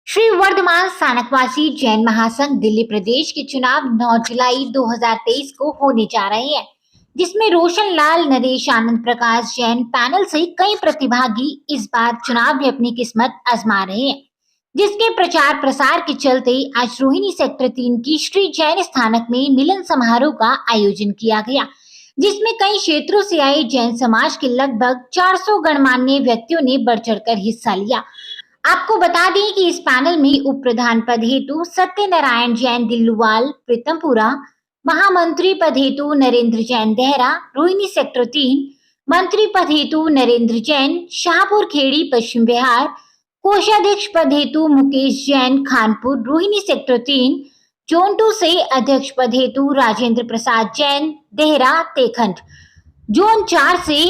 श्री वर्धमान स्थानकवासी जैन महासंघ दिल्ली प्रदेश के चुनाव 9 जुलाई 2023 को होने जा रहे हैं, जिसमें रोशन लाल, नरेश आनंद प्रकाश जैन पैनल से कई प्रतिभागी इस बार चुनाव में अपनी किस्मत आजमा रहे हैं, जिसके प्रचार प्रसार के चलते आज रोहिणी सेक्टर 3 की श्री जैन स्थानक में मिलन समारोह का आयोजन किया गया, जिसमें कई क्षेत्रों से आए जैन समाज के लगभग 400 गणमान्य व्यक्तियों ने बढ़ चढ़कर हिस्सा लिया। आपको बता दें कि इस पैनल में उप प्रधान पद हेतु सत्यनारायण जैन दिल्लुवाल प्रीतमपुरा, महामंत्री पद हेतु नरेंद्र जैन देहरा रोहिणी सेक्टर 3, मंत्री पद हेतु नरेंद्र जैन शाहपुर खेड़ी पश्चिम बिहार, कोषाध्यक्ष पद हेतु मुकेश जैन खानपुर रोहिणी सेक्टर 3, जोन 2 से अध्यक्ष पद हेतु राजेंद्र प्रसाद जैन देहरा तेखंड, जोन 4 से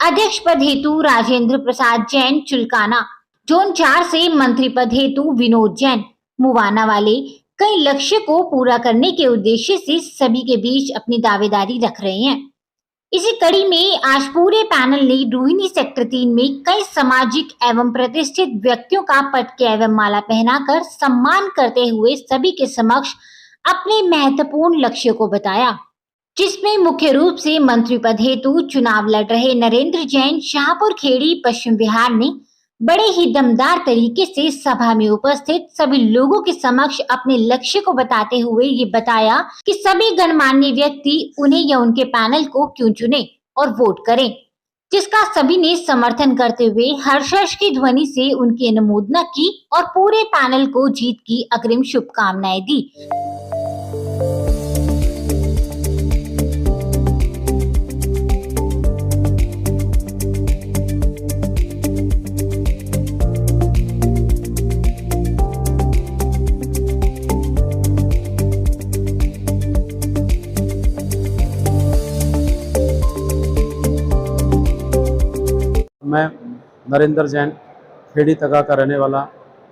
अध्यक्ष पद हेतु राजेंद्र प्रसाद जैन चुलकाना, जोन 4 से मंत्री पद हेतु विनोद जैन मुवाना वाले कई लक्ष्य को पूरा करने के उद्देश्य से सभी के बीच अपनी दावेदारी रख रहे हैं। इसी कड़ी में आज पूरे पैनल ने रोहिणी सेक्टर 3 में कई सामाजिक एवं प्रतिष्ठित व्यक्तियों का पटके एवं माला पहनाकर सम्मान करते हुए सभी के समक्ष अपने महत्वपूर्ण लक्ष्य को बताया, जिसमें मुख्य रूप से मंत्री पद हेतु चुनाव लड़ रहे नरेंद्र जैन शाहपुर खेड़ी पश्चिम बिहार ने बड़े ही दमदार तरीके से सभा में उपस्थित सभी लोगों के समक्ष अपने लक्ष्य को बताते हुए ये बताया कि सभी गणमान्य व्यक्ति उन्हें या उनके पैनल को क्यों चुने और वोट करें, जिसका सभी ने समर्थन करते हुए हर्ष की ध्वनि से उनकी अनुमोदना की और पूरे पैनल को जीत की अग्रिम शुभकामनाएं दी। मैं नरेंद्र जैन खेड़ी तगा का रहने वाला,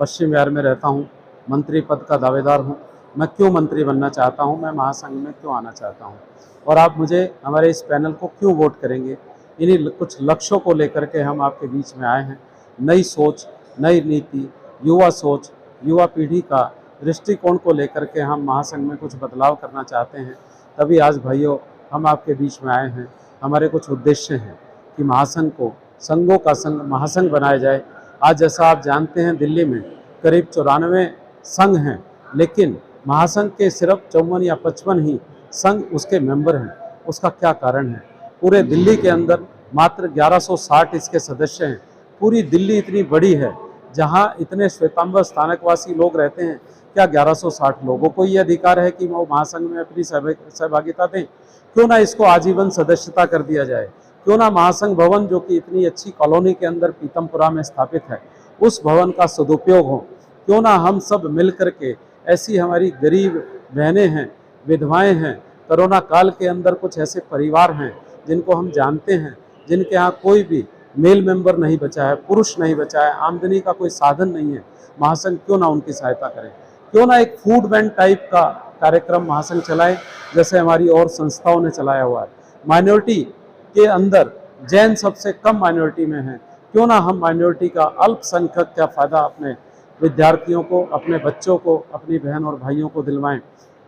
पश्चिम बिहार में रहता हूँ, मंत्री पद का दावेदार हूँ। मैं क्यों मंत्री बनना चाहता हूँ, मैं महासंघ में क्यों आना चाहता हूँ और आप मुझे हमारे इस पैनल को क्यों वोट करेंगे, इन्हीं कुछ लक्ष्यों को लेकर के हम आपके बीच में आए हैं। नई सोच, नई नीति, युवा सोच, युवा पीढ़ी का दृष्टिकोण को लेकर के हम महासंघ में कुछ बदलाव करना चाहते हैं। तभी आज भाइयों हम आपके बीच में आए हैं। हमारे कुछ उद्देश्य हैं कि महासंघ को संघों का संघ महासंघ बनाया जाए। आज जैसा आप जानते हैं दिल्ली में करीब 94 संघ हैं, लेकिन महासंघ के सिर्फ 54 या 55 ही संघ उसके मेंबर हैं। उसका क्या कारण है? पूरे दिल्ली के अंदर मात्र 1160 इसके सदस्य हैं। पूरी दिल्ली इतनी बड़ी है, जहां इतने श्वेतांबर स्थानकवासी लोग रहते हैं, क्या 1160 लोगों को ये अधिकार है कि वो महासंघ में अपनी सहभागिता दें? क्यों ना इसको आजीवन सदस्यता कर दिया जाए? क्यों ना महासंघ भवन, जो कि इतनी अच्छी कॉलोनी के अंदर पीतमपुरा में स्थापित है, उस भवन का सदुपयोग हो? क्यों ना हम सब मिल करके, ऐसी हमारी गरीब बहनें हैं, विधवाएं हैं, कोरोना काल के अंदर कुछ ऐसे परिवार हैं जिनको हम जानते हैं, जिनके यहाँ कोई भी मेल मेंबर नहीं बचा है, पुरुष नहीं बचा है, आमदनी का कोई साधन नहीं है, महासंघ क्यों ना उनकी सहायता करें? क्यों ना एक फूड बैंक टाइप का कार्यक्रम महासंघ चलाए, जैसे हमारी और संस्थाओं ने चलाया हुआ है। माइनॉरिटी के अंदर जैन सबसे कम माइनॉरिटी में है, क्यों ना हम माइनॉरिटी का, अल्पसंख्यक का फायदा अपने विद्यार्थियों को, अपने बच्चों को, अपनी बहन और भाइयों को दिलवाएं?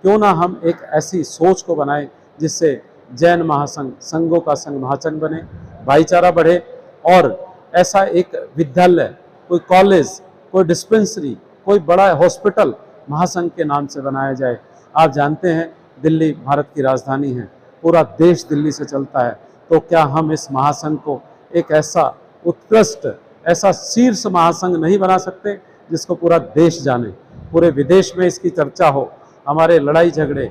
क्यों ना हम एक ऐसी सोच को बनाएं जिससे जैन महासंघ, संघों का संघ महासंघ बने, भाईचारा बढ़े और ऐसा एक विद्यालय, कोई कॉलेज, कोई डिस्पेंसरी, कोई बड़ा हॉस्पिटल महासंघ के नाम से बनाया जाए। आप जानते हैं दिल्ली भारत की राजधानी है, पूरा देश दिल्ली से चलता है, तो क्या हम इस महासंघ को एक ऐसा उत्कृष्ट, ऐसा शीर्ष महासंघ नहीं बना सकते जिसको पूरा देश जाने, पूरे विदेश में इसकी चर्चा हो? हमारे लड़ाई झगड़े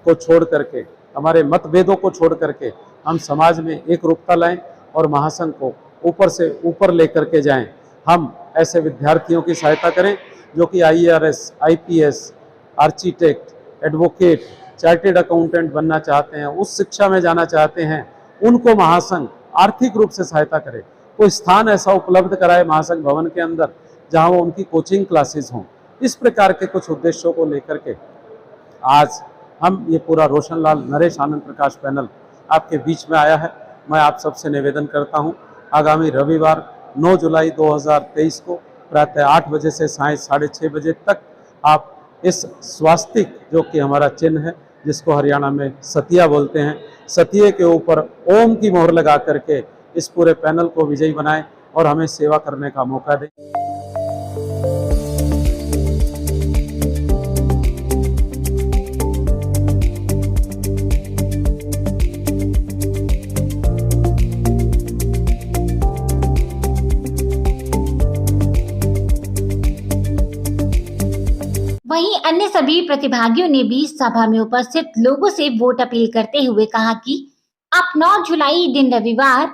को छोड़ करके, हमारे मतभेदों को छोड़ करके हम समाज में एक रूपता लाएं और महासंघ को ऊपर से ऊपर लेकर के जाएं। हम ऐसे विद्यार्थियों की सहायता करें जो कि IARS, IPS, architect, advocate, chartered accountant बनना चाहते हैं, उस शिक्षा में जाना चाहते हैं, उनको महासंघ आर्थिक रूप से सहायता करे। कोई स्थान ऐसा उपलब्ध कराए महासंघ भवन के अंदर जहां वो उनकी कोचिंग क्लासेस हों। इस प्रकार के कुछ उद्देश्यों को लेकर के आज हम ये पूरा रोशन लाल, नरेश आनंद प्रकाश पैनल आपके बीच में आया है। मैं आप सबसे निवेदन करता हूं, आगामी रविवार 9 जुलाई 2023 को प्रातः 8 बजे से साय 6:30 बजे तक आप इस स्वास्तिक जो कि हमारा चिन्ह है, जिसको हरियाणा में सतिया बोलते हैं, सतिये के ऊपर ओम की मोहर लगा करके इस पूरे पैनल को विजयी बनाएं और हमें सेवा करने का मौका दें। वहीं अन्य सभी प्रतिभागियों ने भी सभा में उपस्थित लोगों से वोट अपील करते हुए कहा कि आप 9 जुलाई दिन रविवार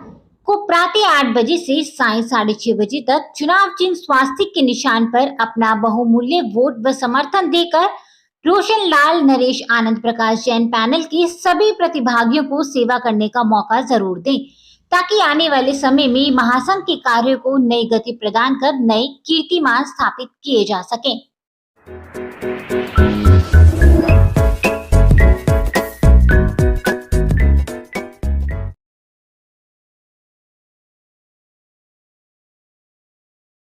को प्रातः 8 बजे से साय 6:30 बजे तक चुनाव चिन्ह स्वास्तिक के निशान पर अपना बहुमूल्य वोट व समर्थन देकर रोशन लाल नरेश आनंद प्रकाश जैन पैनल के सभी प्रतिभागियों को सेवा करने का मौका जरूर दें, ताकि आने वाले समय में महासंघ के कार्यों को नई गति प्रदान कर नए कीर्तिमान स्थापित किए जा सकें।